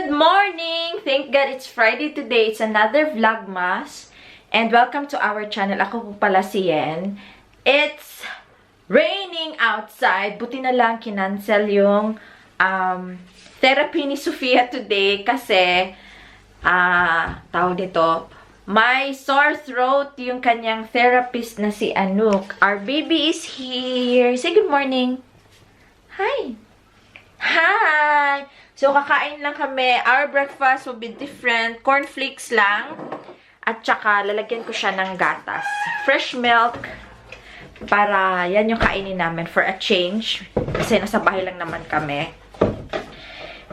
Good morning! Thank God it's Friday today. It's another Vlogmas. And welcome to our channel. Ako po pala si Yen. It's raining outside. Buti na lang kinancel yung therapy ni Sophia today kasi tawag dito, may sore throat yung kanyang therapist na si Anouk. Our baby is here. Say good morning. Hi! Hi! So, kakain lang kami. Our breakfast will be different. Cornflakes lang. At saka, lalagyan ko siya ng gatas. Fresh milk. Para, yan yung kainin namin for a change. Kasi nasa bahay lang naman kami.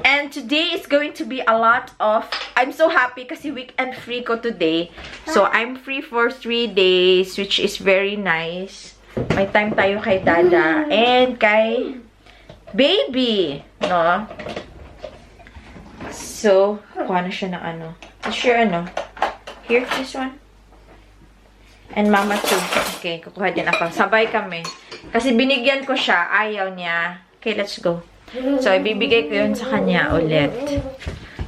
And today is going to be a lot of... I'm so happy kasi weekend free ko today. So, I'm free for 3 days, which is very nice. May time tayo kay Dada. And kay baby. No? So, kuha na siya ng ano. Sure, ano. Here, this one. And mama too. Okay, kukuha din ako. Sabay kami. Kasi binigyan ko siya. Ayaw niya. Okay, let's go. So, ibibigay ko yun sa kanya ulit.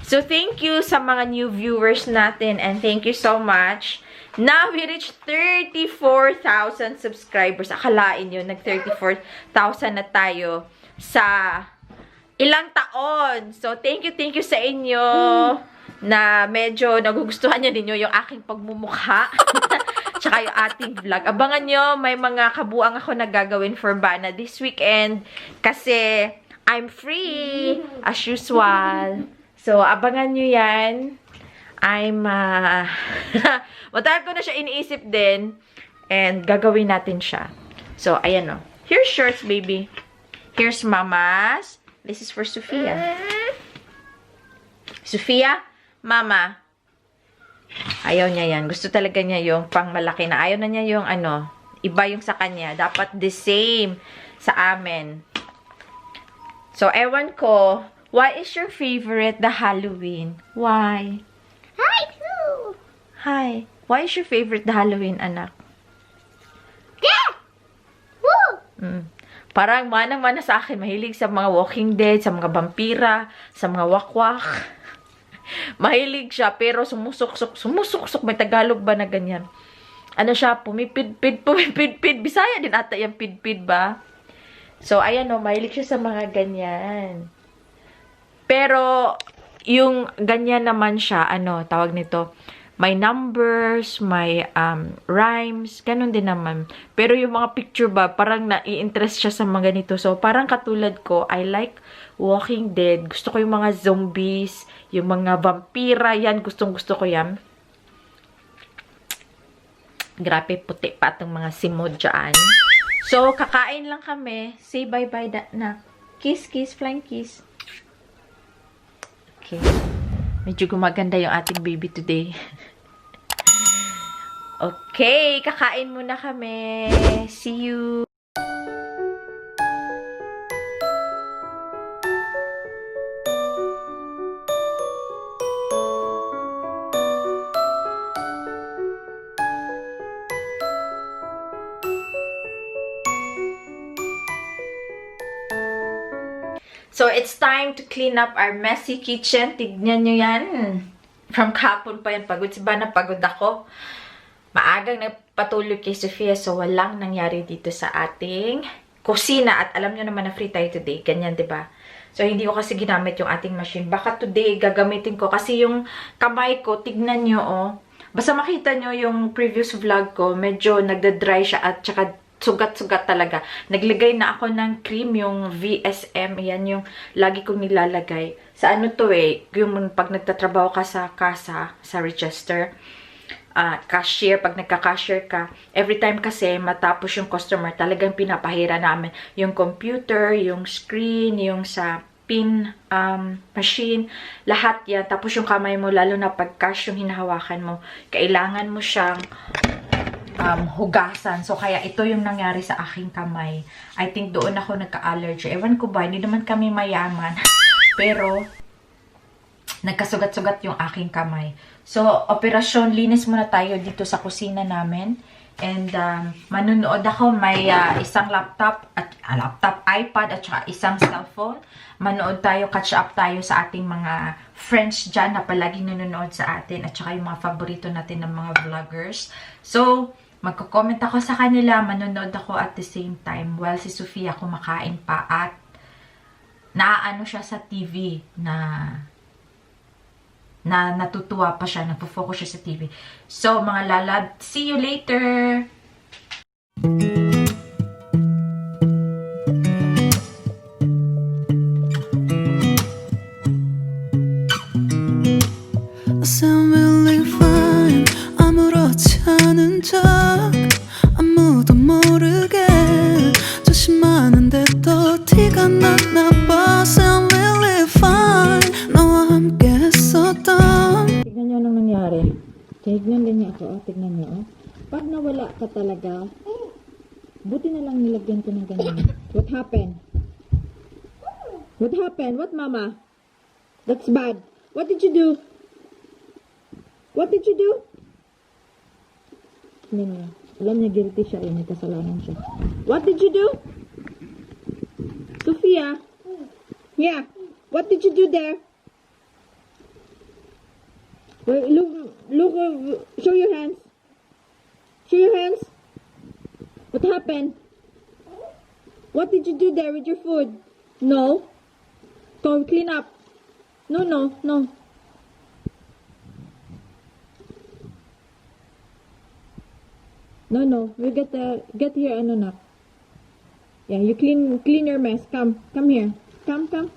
So, thank you sa mga new viewers natin. And thank you so much. Now, we reached 34,000 subscribers. Akalain nyo, nag-34,000 na tayo sa ilang taon. So, thank you sa inyo na medyo nagugustuhan niya ninyo yung aking pagmumukha. Tsaka yung ating vlog. Abangan nyo, may mga kabuang ako na gagawin for Bana this weekend. Kasi, I'm free, as usual. So, abangan nyo yan. Matagal ko na siya iniisip din. And, gagawin natin siya. So, ayan o. Here's shirts, baby. Here's mama's. This is for Sophia. Sophia, mama. Ayaw niya yan. Gusto talaga niya yung pang malaki na. Ayaw na niya yung ano, iba yung sa kanya. Dapat the same sa amin. So, ewan ko, why is your favorite the Halloween? Why? Hi, Pooh! Hi. Why is your favorite the Halloween, anak? Yeah! Woo! Parang manang-mana sa akin, mahilig sa mga Walking Dead, sa mga vampira, sa mga wakwak. Mahilig siya, pero sumusok-sok. May Tagalog ba na ganyan? Ano siya, pumipid-pid. Bisaya din ata yung pid-pid ba? So, ayan o, mahilig siya sa mga ganyan. Pero, yung ganyan naman siya, ano, tawag nito, may numbers, may rhymes, ganun din naman. Pero yung mga picture ba, parang nai-interest siya sa mga ganito. So, parang katulad ko, I like Walking Dead. Gusto ko yung mga zombies, yung mga vampira, yan. Gustong-gusto ko yan. Grabe, puti pa itong mga simod dyan. So, kakain lang kami. Say bye-bye na. Kiss, flying kiss. Okay. Medyo gumaganda yung ating baby today. Okay, kakain muna kami. See you. So, it's time to clean up our messy kitchen. Tignan nyo yan. From kahapon pa yan. Pagod si Bana, pagod ako. Maagang nagpatulog kay Sophia. So, walang nangyari dito sa ating kusina. At alam nyo naman na free tayo today. Ganyan, diba? So, hindi ko kasi ginamit yung ating machine. Baka today, gagamitin ko. Kasi yung kamay ko, tignan nyo, oh. Basta makita nyo yung previous vlog ko, medyo nagda-dry siya at saka sugat-sugat talaga. Naglagay na ako ng cream, yung VSM. Yan yung lagi kong nilalagay. Sa ano to eh, yung pag nagtatrabaho ka sa kasa, sa register, cashier, pag nagka-cashier ka, every time kasi matapos yung customer, talagang pinapahira namin yung computer, yung screen, yung sa pin machine, lahat yan. Tapos yung kamay mo, lalo na pag cash yung hinahawakan mo, kailangan mo siyang hugasan. So, kaya ito yung nangyari sa aking kamay. I think doon ako nagka-allergy. Ewan ko ba, hindi naman kami mayaman. Pero, nagkasugat-sugat yung aking kamay. So, operasyon, linis muna tayo dito sa kusina namin. And manunood ako, may isang laptop, iPad, at saka isang cellphone. Manood tayo, catch up tayo sa ating mga friends dyan na palaging nanonood sa atin, at saka yung mga favorito natin ng mga vloggers. So, magko-comment ako sa kanila, manonood ako at the same time while si Sophia kumakain pa at naaano siya sa TV na natutuwa pa siya, nagpo-focus siya sa TV. So, mga lalad, see you later! I'm really fine. 아무렇지 않은 척 아무도 모르게 조심하는데 또 티가 났나 봐. I'm really fine. 너와 함께 했었던. Tignan nyo anong nangyari. Tignan din niya ako. Oh. Tignan nyo. Oh. Pag nawala ka talaga, buti na lang nilagyan ko ng ganyan. What happened? What happened? What, Mama? That's bad. What did you do? What did you do? Tignan niya. Alam niya guilty siya. May kasalanan siya. What did you do? Sophia? Yeah. What did you do there? Wait, look, show your hands. Show your hands. What happened? What did you do there with your food? No. Go clean up. No. No. We get here, ano na. Yeah, you clean your mess. Come here. Come to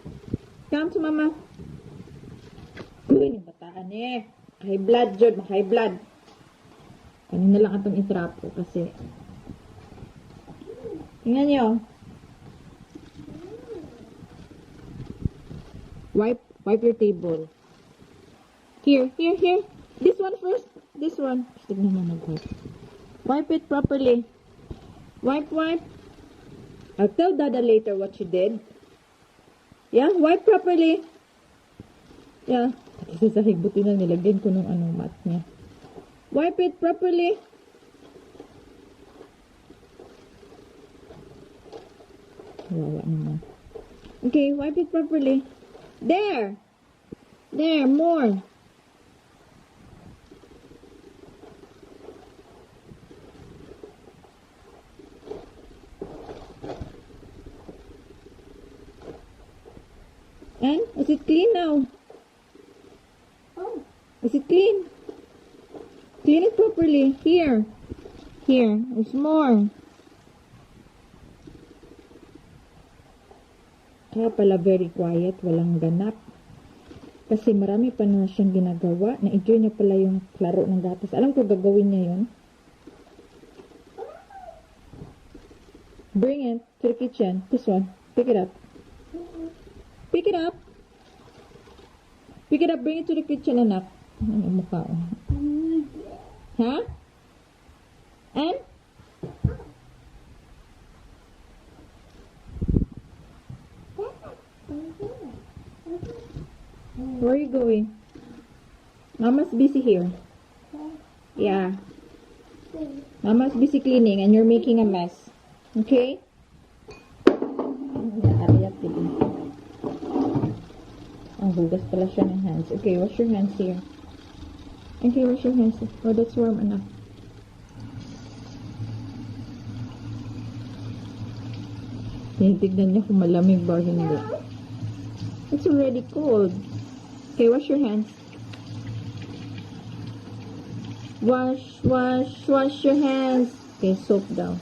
Mama. Uy, bataan eh. High blood, Jod. High blood. Kanina lang atong itrapo kasi. Tingnan nyo. Wipe your table. Here. This one first. This one. Tignan mo mag-wipe. Wipe it properly. Wipe. I'll tell Dada later what you did. Yeah, wipe properly. Yeah. Kasi sa higbuti na nilagyan ko nung mat niya. Wipe it properly. Wawa naman. Okay, wipe it properly. There, more. And is it clean now? Is it clean? Clean it properly. Here. There's more. Kaya pala very quiet, walang ganap. Kasi marami pa na siyang ginagawa. Na-enjoy niya pala yung klaro ng gatas. Alam ko gagawin niya yun. Bring it to the kitchen. This one. Pick it up. Pick it up. Bring it to the kitchen, anak. Ano mukha ko? Huh? And? Where are you going? Mama's busy here. Yeah. Mama's busy cleaning and you're making a mess. Okay? Ang hugas pala siya ng hands. Okay, wash your hands here. Okay, wash your hands. Oh, that's warm enough. Tinitignan niya kung malamig ba hindi. It's already cold. Okay, wash your hands. Wash your hands. Okay, soap down.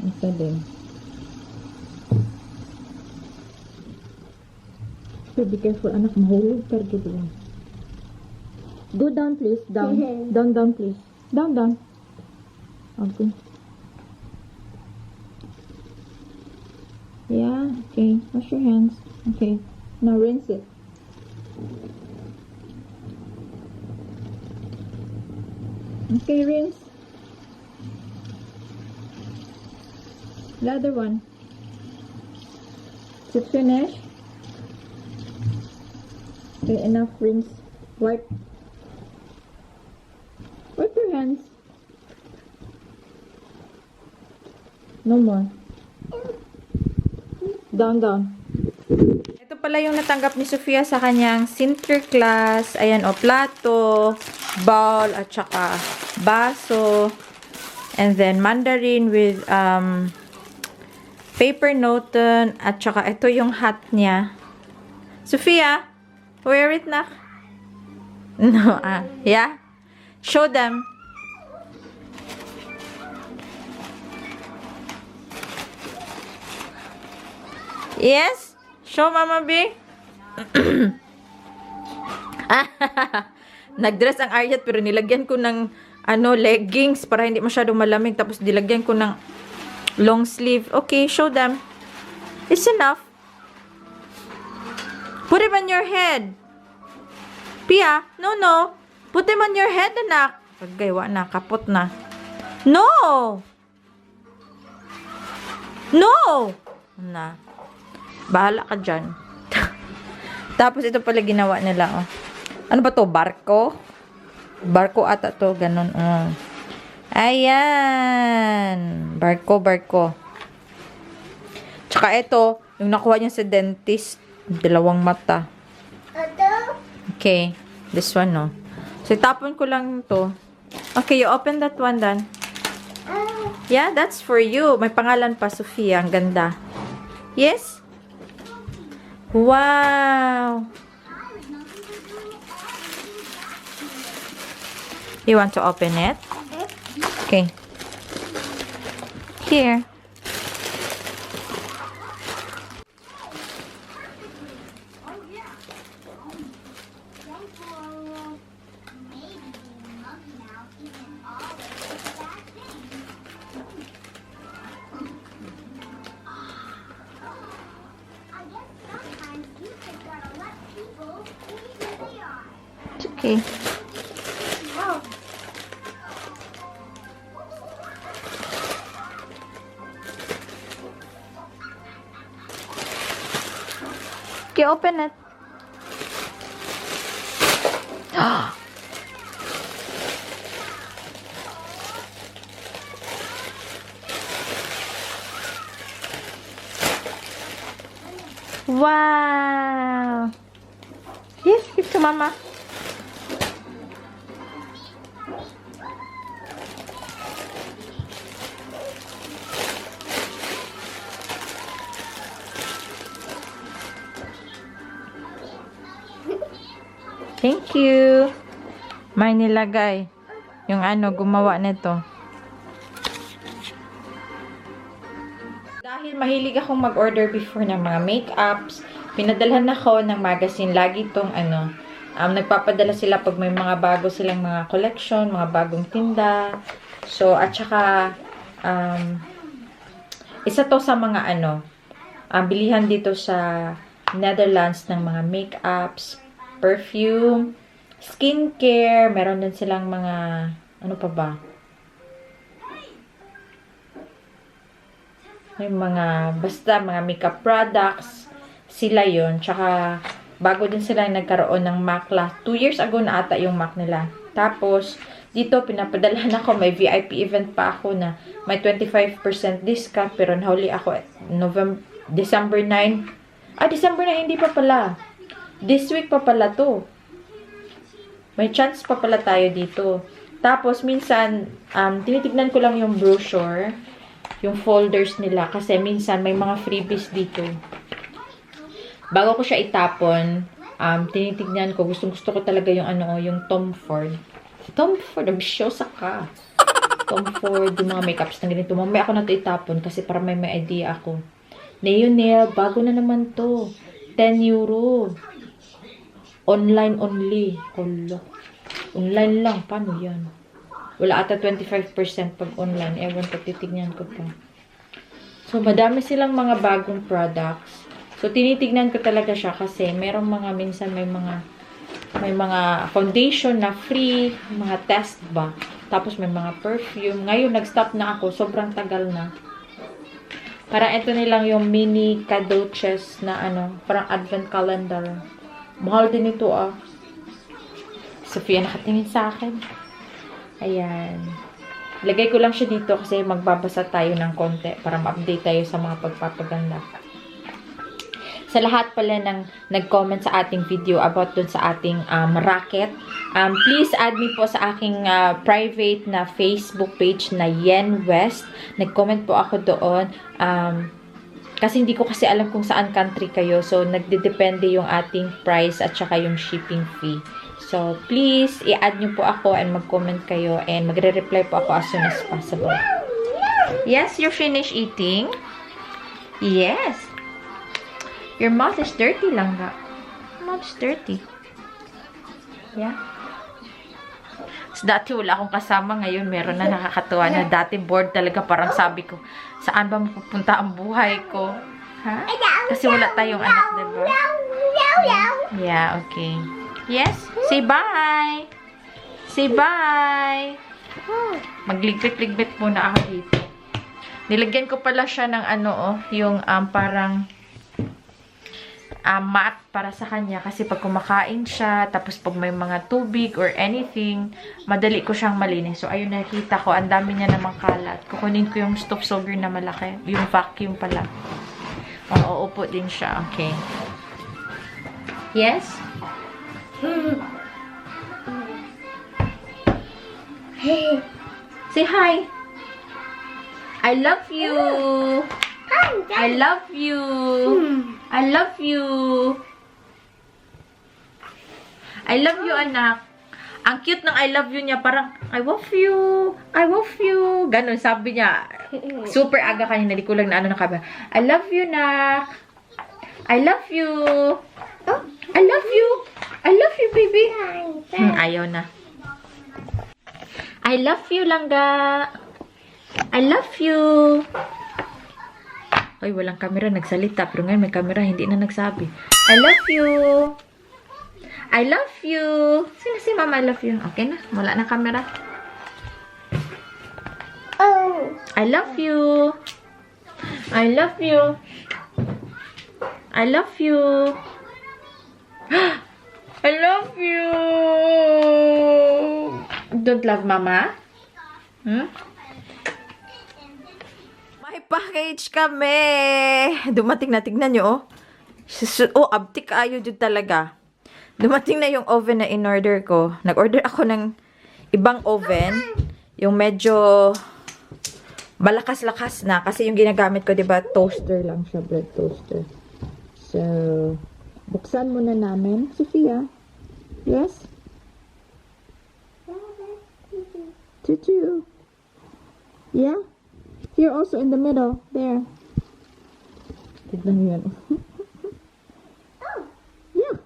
Isa din. So, be careful, anak. Mahulog target lang. Go down, please. Down. Down, please. Down. Okay. Yeah, okay. Wash your hands. Okay. Now rinse it. Okay, rinse. The other one. Is it finished? Okay, enough. Rinse. Wipe. hands. No more. Down, down. Ito pala yung natanggap ni Sophia sa kanyang center class. Ayan, o, plato, bowl, at saka baso. And then, mandarin with, paper noten. At saka, ito yung hat niya. Sophia, wear it, nak. No, yeah? Show them. Yes? Show Mama B. Nagdress ang Aryat pero nilagyan ko ng leggings para hindi masyadong malamig. Tapos nilagyan ko ng long sleeve. Okay, show them. It's enough. Put it on your head. Pia, no. Put them on your head, anak. Pagaywa na, kapot na. No! Na. Bahala ka dyan. Tapos ito pala ginawa nila. Oh. Ano ba to? Barko? Barko ata to. Ganon. Ayan. Barko. Tsaka ito, yung nakuha niya sa dentist. 2 mata. Okay. This one, no. So, itapon ko lang to. Okay, you open that one then. Yeah, that's for you. May pangalan pa, Sophia. Ang ganda. Yes? Wow! You want to open it? Okay. Here. Okay. Okay, open it. Wow. Yes, give to Mama. Thank you. May nilagay. Yung gumawa nito. Dahil mahilig akong mag-order before ng mga makeups, pinadalhan ako ng magazine. Lagi itong nagpapadala sila pag may mga bago silang mga collection, mga bagong tinda. So, at saka, isa to sa mga bilihan dito sa Netherlands ng mga makeups, perfume, skincare, meron din silang mga, pa ba? May mga, basta mga makeup products, sila yon. Tsaka, bago din sila nagkaroon ng MAC 2 years ago na ata yung MAC nila. Tapos, dito, pinapadalahan ako, may VIP event pa ako na may 25% discount, pero nahuli ako December 9. December 9, hindi pa pala. This week pa pala to. May chance pa pala tayo dito. Tapos, minsan, tinitignan ko lang yung brochure, yung folders nila, kasi minsan may mga freebies dito. Bago ko siya itapon, tinitignan ko, gusto ko talaga yung yung Tom Ford. Tom Ford, ambisyosa ka. Tom Ford, yung mga makeups na ganito. Mamaya ako na ito itapon kasi para may idea ako. Nail, bago na naman to. 10 euro. Online only. Hala. Online lang. Paano yan? Wala ata 25% pag online. Ewan ko, titignan ko pa. So, madami silang mga bagong products. So, tinitignan ko talaga siya kasi merong minsan may mga foundation na free, mga test ba. Tapos may mga perfume. Ngayon, nag-stop na ako. Sobrang tagal na. Parang ito nilang yung mini cadeauches na parang advent calendar. Mahal din ito Sophia nakatingin sa akin. Ayan. Lagay ko lang siya dito kasi magbabasa tayo ng konti para ma-update tayo sa mga pagpapaganda. Sa lahat pala ng nag-comment sa ating video about dun sa ating racket, please add me po sa aking private na Facebook page na Yen West. Nag-comment po ako doon. Kasi hindi ko kasi alam kung saan country kayo. So, nagdedepende yung ating price at saka yung shipping fee. So, please, i-add nyo po ako and mag-comment kayo and magre-reply po ako as soon as possible. Yes, you're finished eating? Yes. Your mouth is dirty lang ga. Mouth is dirty. Yeah. So, dati wala akong kasama. Ngayon, meron na nakakatuwa na. Dati bored talaga. Parang sabi ko, saan ba mapupunta ang buhay ko? Ha? Kasi wala tayong anak, diba? Yeah, okay. Yes? Say bye! Say bye! Magligpit-ligbit muna ako dito. Nilagyan ko pala siya ng ano, oh, yung parang mat para sa kanya kasi pag kumakain siya, tapos pag may mga tubig or anything, madali ko siyang malinis. So, ayun, nakita ko, ang dami niya namang kalat. Kukunin ko yung stofzoger na malaki. Yung vacuum pala. Oo, upo din siya. Okay. Yes? Say hi. I love you. I love you. I love you. I love you, anak. Ang cute ng I love you niya. Parang, I love you. I love you. Ganon, sabi niya. Super aga kanina. Di ko lang na ano nakaba. I love you, nak. I love you. I love you. I love you, baby. Ayaw na. I love you, langga. I love you. Ay, walang camera, nagsalita. Pero ngayon may camera, hindi na nagsabi. I love you. I love you. Sino si mama, I love you? Okay na, wala na camera. Oh. I love you. I love you. I love you. I love you. Don't love mama? Hmm? May package kami. Dumating na, tignan nyo, oh. Oh, abtik ayo dyan talaga. Dumating na yung oven na in-order ko. Nag-order ako ng ibang oven. Yung medyo malakas-lakas na. Kasi yung ginagamit ko, diba, toaster lang siya, bread toaster. So, buksan muna namin. Sophia? Yes? Tutu. Yeah? Here also in the middle. There. Tignan niyo yan. Yeah.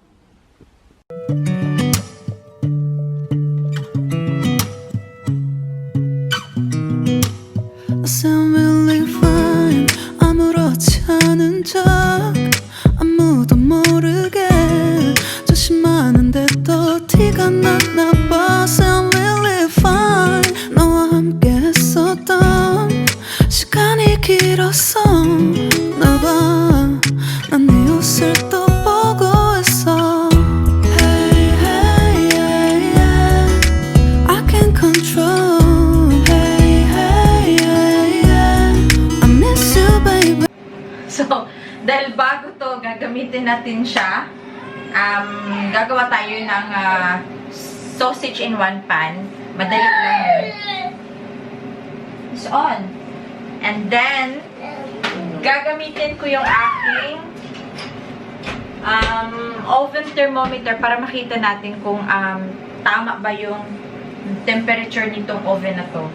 I sound really fine. 아무렇지 않은 척 아무도 모르게 조심하는데 또 티가 났나 봐. Sound really fine. 너와 함께 했었던 시간이 길었어. 나봐 난 네 옷을 또 보고 있어. Hey, hey, yeah, yeah. I can't control. Hey, hey, yeah, yeah. I miss you, baby. So, dahil bago to, gagamitin natin siya. Gagawa tayo ng sausage in one pan. Madali lang yun. It's on. And then, gagamitin ko yung aking oven thermometer para makita natin kung tama ba yung temperature nitong oven na to.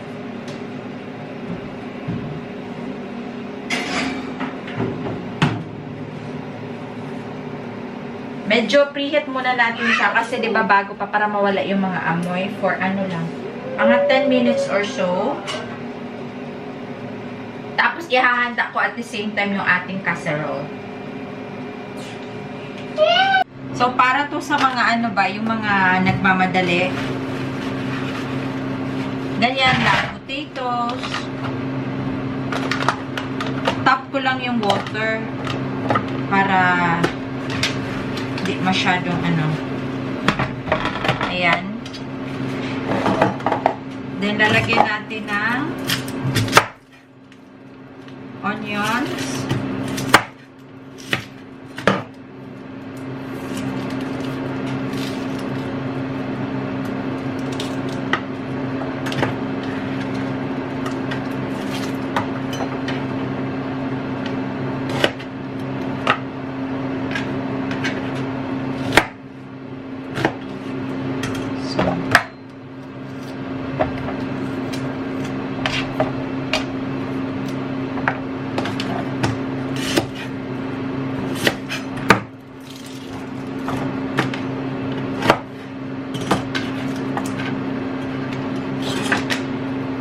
Medyo preheat muna natin siya kasi 'di ba bago pa para mawala yung mga amoy for ano lang. Mga 10 minutes or so. Tapos ihahanda ko at the same time yung ating casserole. So para to sa mga ano ba, yung mga nagmamadali. Ganyan lang, potatoes. Top ko lang yung water para hindi masyadong ano. Ayan. Then, lalagyan natin ng onions.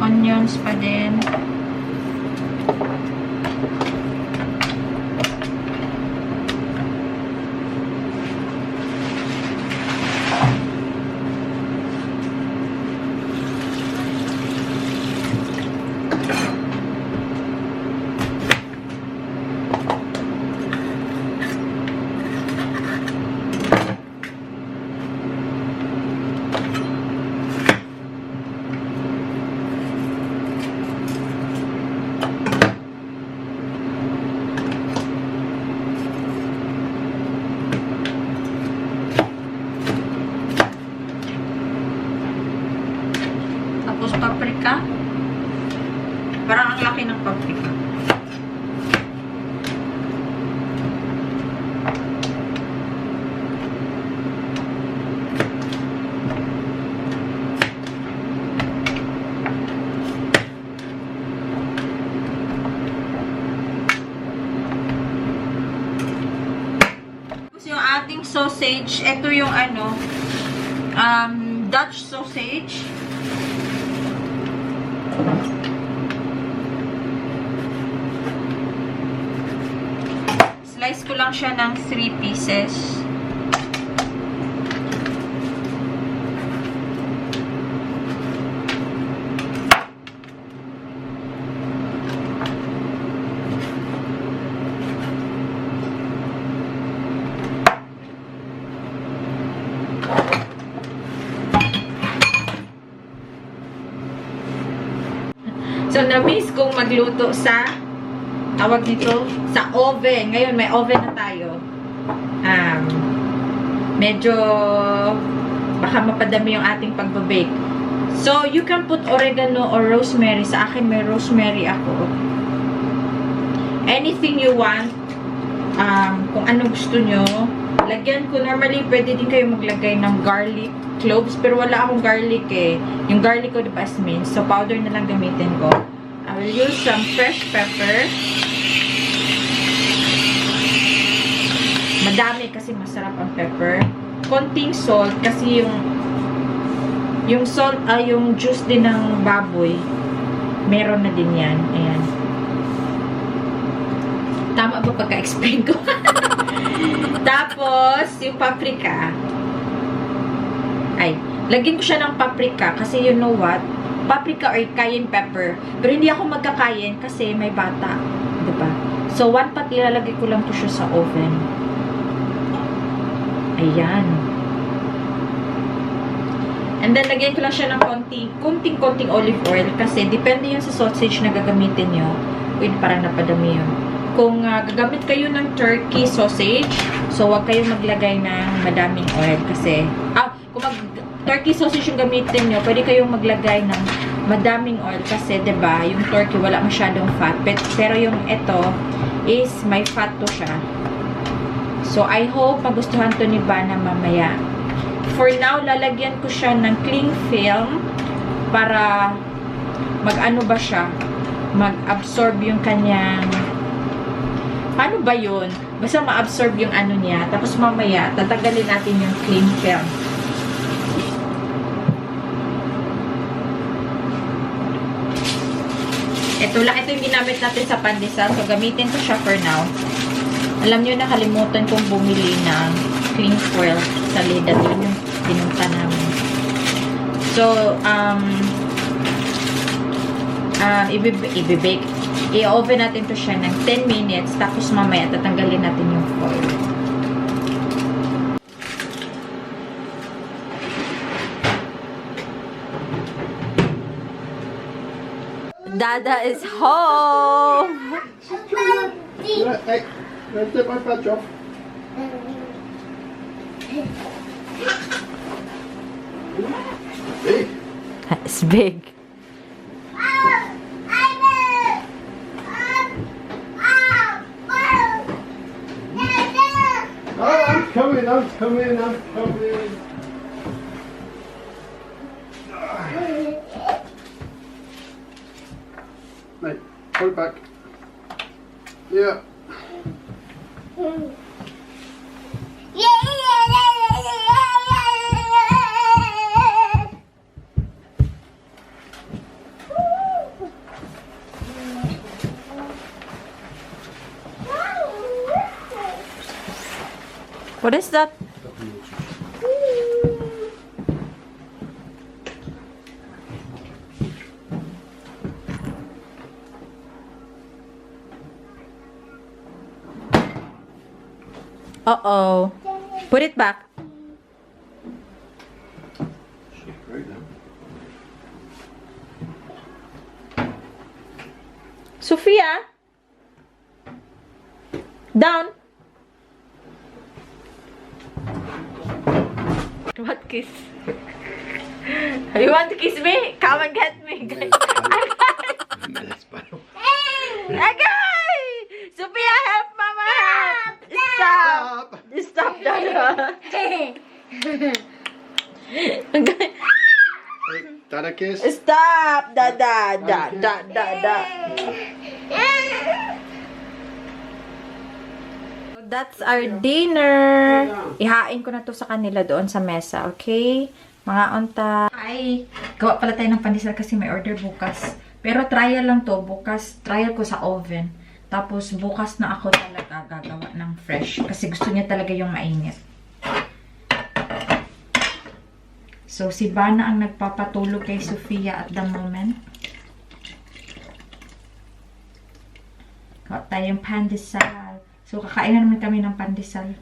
Onions pa din. Paprika. Parang ang laki ng paprika. Tapos yung ating sausage, ito yung ano, Dutch sausage. Slice ko lang siya ng 3 pieces. So, na-miss kong magluto sa tawag nito, sa oven. Ngayon, may oven na tayo. Medyo baka mapadami yung ating pagbabake. So, you can put oregano or rosemary. Sa akin, may rosemary ako. Anything you want. Kung ano gusto nyo. Lagyan ko, normally, pwede din kayo maglagay ng garlic cloves. Pero wala akong garlic eh. Yung garlic ko, diba, is minced. So, powder na lang gamitin ko. I will use some fresh pepper. Madami kasi masarap ang pepper. Konting salt kasi yung salt yung juice din ng baboy. Meron na din yan. Ayan. Tama ba pagka-explain ko? Tapos, yung paprika. Ay, lagyan ko siya ng paprika kasi you know what? Paprika or cayenne pepper. Pero hindi ako magkakayen kasi may bata. Diba? So, 1 pot ilalagay ko lang to siya sa oven. Ayan. And then, lagyan ko lang siya ng konting olive oil kasi depende yun sa sausage na gagamitin nyo. Wait, parang napadami yun. Kung gagamit kayo ng turkey sausage, so wag kayong maglagay ng madaming oil kasi, kung turkey sausage yung gamitin nyo, pwede kayong maglagay ng madaming oil kasi, diba, yung turkey wala masyadong fat. Pero yung ito is may fat to siya. So, I hope magustuhan to ni Bana mamaya. For now, lalagyan ko siya ng cling film para mag-ano ba siya? Mag-absorb yung kanyang... Paano ba yun? Basta ma-absorb yung ano niya. Tapos mamaya, tatanggalin natin yung cling film. Ito yung ginamit natin sa pandesal. So, gamitin ko siya for now. Alam nyo, nakalimutan kong bumili ng cling foil sa Lidl. Yun yung pinunta namin. So, i-bake. I-oven natin to siya ng 10 minutes. Tapos mamaya, tatanggalin natin yung foil. Dada is home. Hey, let's take my patch off. Big. It's big. Oh, I'm coming. Right, pull it back. Yeah. What is that? Uh-oh. Put it back. Sophia? Down. What kiss? You want to kiss me? Come and get me. Agay! Sophia, help Mama! Help! Stop! Stop, Dada. Hey, Dada kiss. Stop, Dada. Da. That's our dinner. Ihain ko na to sa kanila doon sa mesa, okay? Mga onta. Ay, gawa pala tayo ng pandesal kasi may order bukas. Pero trial lang to. Bukas, trial ko sa oven. Tapos, bukas na ako talaga gagawa ng fresh. Kasi gusto niya talaga yung mainit. So, si Bana ang nagpapatulog kay Sophia at the moment. Gawa tayong pandesal. So, kakain na naman kami ng pandesal.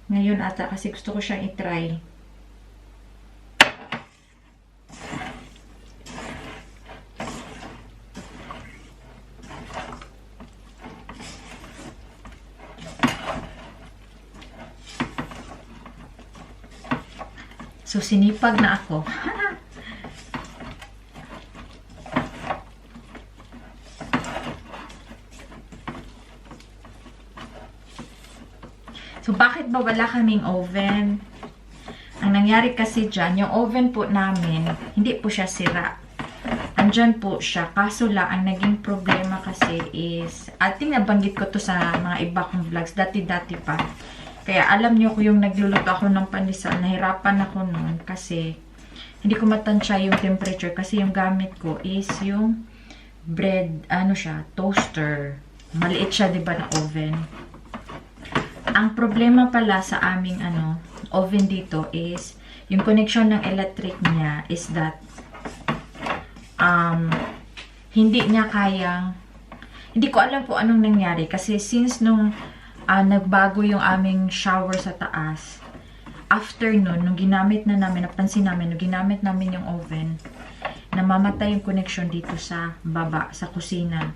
Ngayon ata, kasi gusto ko siyang itry. So, sinipag na ako. So, bakit ba wala kaming oven? Ang nangyari kasi dyan, yung oven po namin, hindi po siya sira. Andyan po siya. Kaso lang, ang naging problema kasi is, I think nabanggit ko to sa mga iba kong vlogs, dati-dati pa. Kaya alam niyo ko yung nagluluto ako ng pandesal, nahirapan ako noon kasi hindi ko matansya yung temperature kasi yung gamit ko is yung bread, ano siya, toaster. Maliit siya, diba, na oven. Ang problema pala sa aming oven dito is yung connection ng electric niya is that hindi niya kayang, hindi ko alam kung anong nangyari kasi since nung nagbago yung aming shower sa taas, after nun, nung ginamit na namin, napansin namin, nung ginamit namin yung oven, namamatay yung connection dito sa baba, sa kusina.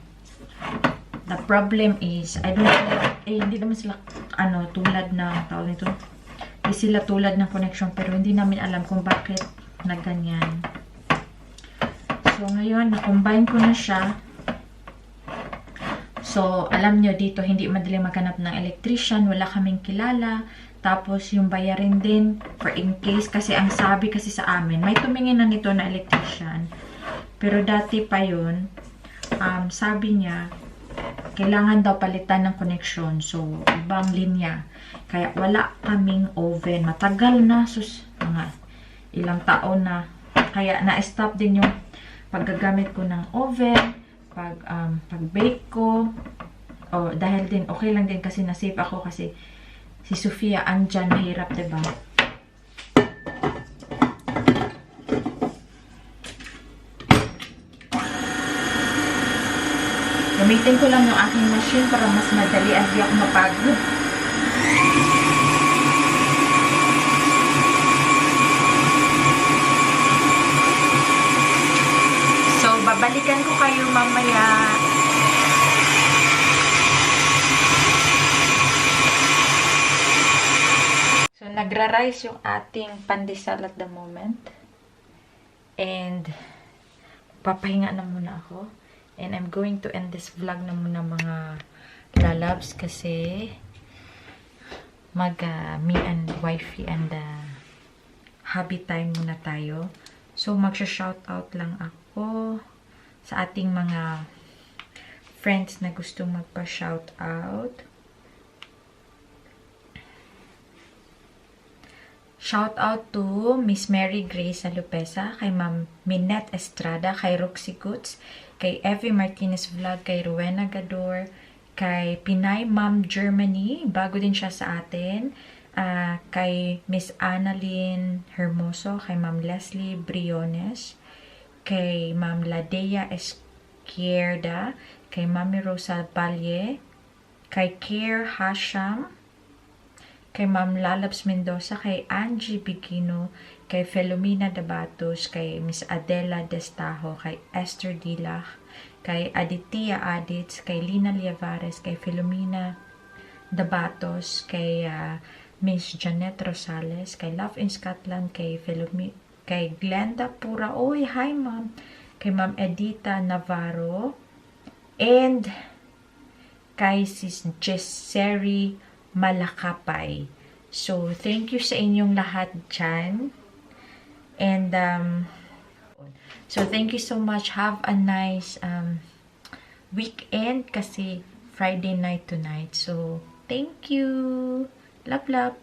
The problem is, I don't know, hindi naman sila, tulad ng, tawag nito, hindi sila tulad ng connection, pero hindi namin alam kung bakit na ganyan. So, ngayon, na-combine ko na siya. So, alam nyo, dito, hindi madali maghanap ng electrician, wala kaming kilala, tapos, yung bayarin din, for in case, kasi ang sabi kasi sa amin, may tumingin na nito na electrician, pero dati pa yun, sabi niya, kailangan daw palitan ng connection. So, ibang linya. Kaya wala kaming oven. Matagal na. Mga ilang taon na. Kaya na-stop din yung paggagamit ko ng oven. Pag-bake ko. Dahil din, okay lang din kasi na-save ako kasi si Sophia andyan. Mahirap, diba? Gamitin ko lang yung aking machine para mas madali at di ako mapagod. So, babalikan ko kayo mamaya. nagra-rise yung ating pandesal at the moment. And, papahinga na muna ako. And I'm going to end this vlog na muna mga lalabs kasi me and wifey and hubby time muna tayo. So, magsha-shoutout lang ako sa ating mga friends na gustong magpa-shoutout. Shout out to Miss Mary Grace Alupesa, kay Ma'am Minette Estrada, kay Roxy Goods, kay Evie Martinez Vlog, kay Rowena Gador, kay Pinay Ma'am Germany, bago din siya sa atin, kay Miss Annalyn Hermoso, kay Ma'am Leslie Briones, kay Ma'am Ladea Esquierda, kay Mami Rosa Valle, kay Care Hasham, kay Ma'am Lalabs Mendoza, kay Angie Bigino, kay Filipina Dabatos, kay Miss Adela Destajo, kay Esther Dilach, kay Aditya Adits, kay Lina Liavares, kay Filomena Dabatos, kay Miss Janet Rosales, kay Love in Scotland, kay Glenda Pura, oy, hi ma'am, kay Ma'am Edita Navarro, and kay Sis Jesseri Malakapay. So, thank you sa inyong lahat dyan. And, so, thank you so much. Have a nice weekend kasi Friday night tonight. So, thank you. Love, love.